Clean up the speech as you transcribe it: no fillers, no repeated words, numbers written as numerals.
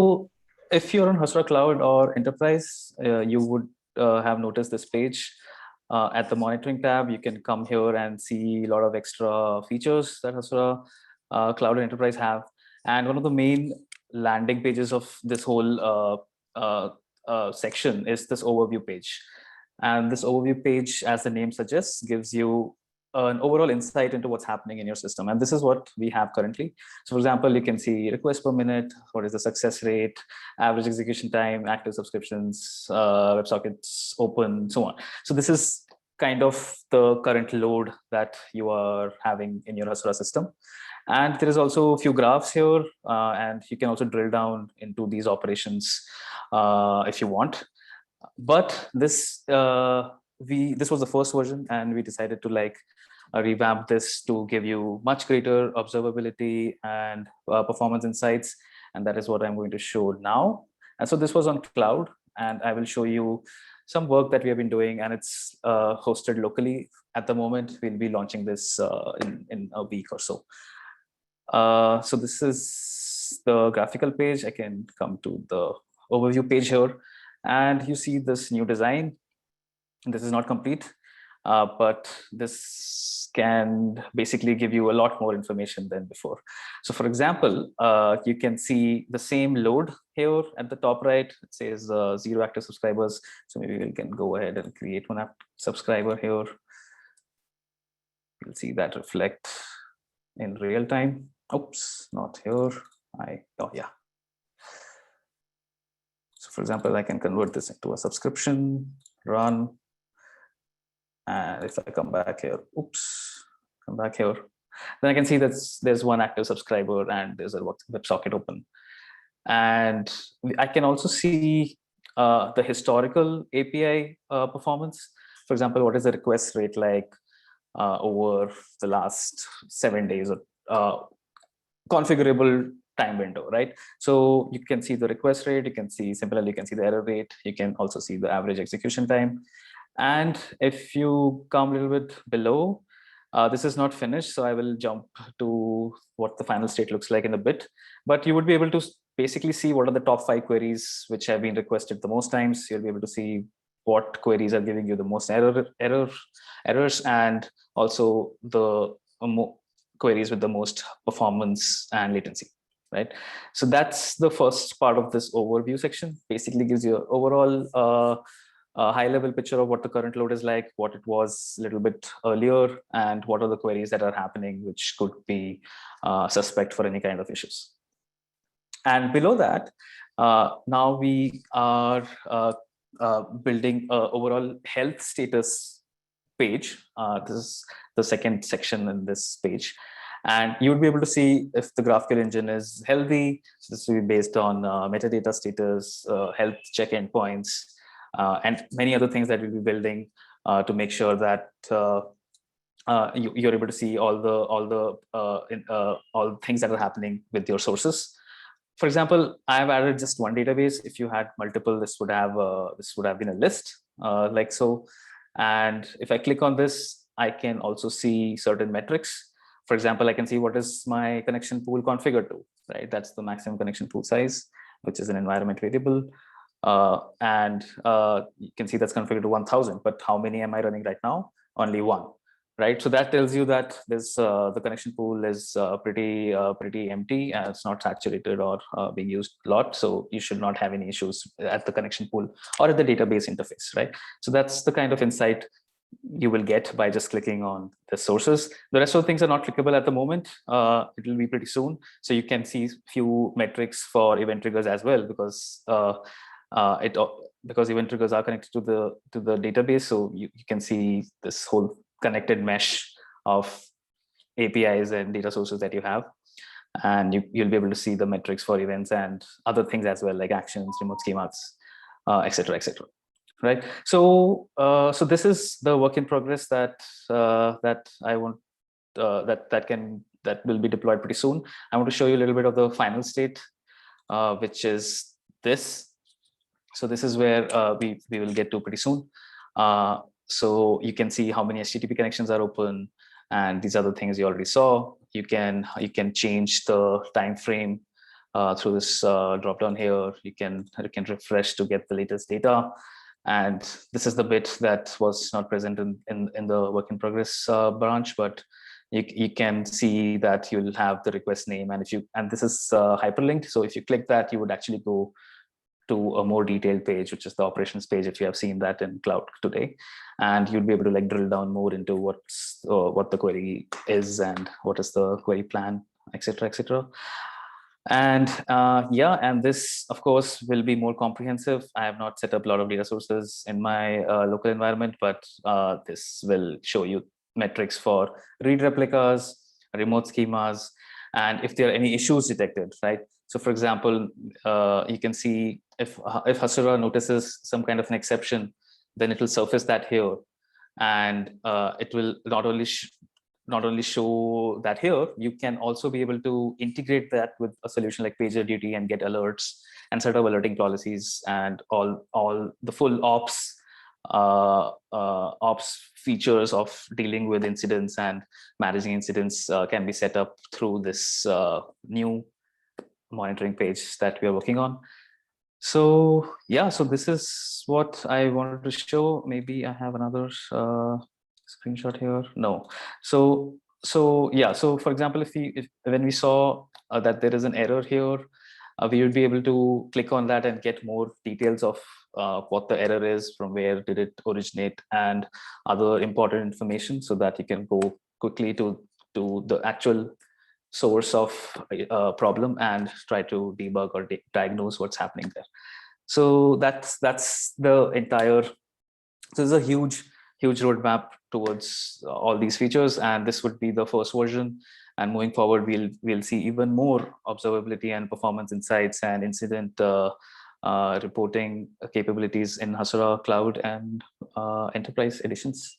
So if you're on Hasura Cloud or Enterprise, you would have noticed this page. At the monitoring tab, you can come here and see a lot of extra features that Hasura Cloud and Enterprise have. And one of the main landing pages of this whole section is this overview page. And this overview page, as the name suggests, gives you an overall insight into what's happening in your system. And this is what we have currently. So for example, you can see requests per minute, what is the success rate, average execution time, active subscriptions, WebSockets open, so on. So this is kind of the current load that you are having in your Hasura system. And there is also a few graphs here, and you can also drill down into these operations if you want. But this this was the first version, and we decided to revamp this to give you much greater observability and performance insights, and that is what I'm going to show now. And so this was on cloud, and I will show you some work that we have been doing, and it's hosted locally at the moment. We'll be launching this in a week or so. So this is the graphical page. I can come to the overview page here, and you see this new design. This is not complete, but this can basically give you a lot more information than before. So for example, you can see the same load here at the top right. It says 0 active subscribers. So maybe we can go ahead and create one active subscriber here. You'll see that reflect in real time. Oops, not here. Oh yeah. So for example, I can convert this into a subscription, run. And if I come back here, come back here, then I can see that there's one active subscriber and there's a WebSocket open. And I can also see the historical API performance. For example, what is the request rate like over the last 7 days, or configurable time window, right? So you can see the request rate, you can see similarly, you can see the error rate, you can also see the average execution time. And if you come a little bit below, this is not finished, so I will jump to what the final state looks like in a bit. But you would be able to basically see what are the top 5 queries which have been requested the most times. You'll be able to see what queries are giving you the most errors, and also the queries with the most performance and latency, right? So that's the first part of this overview section. Basically gives you an overall a high-level picture of what the current load is like, what it was a little bit earlier, and what are the queries that are happening, which could be suspect for any kind of issues. And below that, now we are building an overall health status page. This is the second section in this page. And you would be able to see if the GraphQL engine is healthy. So this will be based on metadata status, health check endpoints, and many other things that we'll be building to make sure that you're able to see all the things that are happening with your sources. For example, I have added just one database. If you had multiple, this would have been a list like so. And if I click on this, I can also see certain metrics. For example, I can see what is my connection pool configured to, right? That's the maximum connection pool size, which is an environment variable. And you can see that's configured to 1000, but how many am I running right now? Only one, right? So that tells you that this the connection pool is pretty empty, and it's not saturated or being used a lot. So you should not have any issues at the connection pool or at the database interface, right? So that's the kind of insight you will get by just clicking on the sources. The rest of the things are not clickable at the moment. It will be pretty soon. So you can see few metrics for event triggers as well, because event triggers are connected to the database. So you can see this whole connected mesh of APIs and data sources that you have. And you'll be able to see the metrics for events and other things as well, like actions, remote schemas, etc., etc. Right. So so this is the work in progress that I want that will be deployed pretty soon. I want to show you a little bit of the final state, which is this. So this is where we will get to pretty soon. So you can see how many HTTP connections are open, and these are the things you already saw. You can change the time frame through this drop down here. You can refresh to get the latest data. And this is the bit that was not present in the work in progress branch, but you can see that you'll have the request name, and this is hyperlinked. So if you click that, you would actually go to a more detailed page, which is the operations page, if you have seen that in Cloud today, and you'll be able to like drill down more into what the query is and what is the query plan, etc., etc. And yeah, and this of course will be more comprehensive. I have not set up a lot of data sources in my local environment, but this will show you metrics for read replicas, remote schemas, and if there are any issues detected, right? So for example, you can see if Hasura notices some kind of an exception, then it will surface that here, and it will not only show that here, you can also be able to integrate that with a solution like PagerDuty and get alerts and set up alerting policies, and all the full ops features of dealing with incidents and managing incidents can be set up through this new monitoring page that we are working on. So yeah, so this is what I wanted to show. Maybe I have another screenshot here. No. So yeah, so for example, when we saw that there is an error here, we would be able to click on that and get more details of what the error is, from where did it originate, and other important information, so that you can go quickly to the actual source of a problem and try to debug or diagnose what's happening there. So that's the entire. So there's a huge roadmap towards all these features, and this would be the first version. And moving forward, we'll see even more observability and performance insights and incident reporting capabilities in Hasura Cloud and enterprise editions.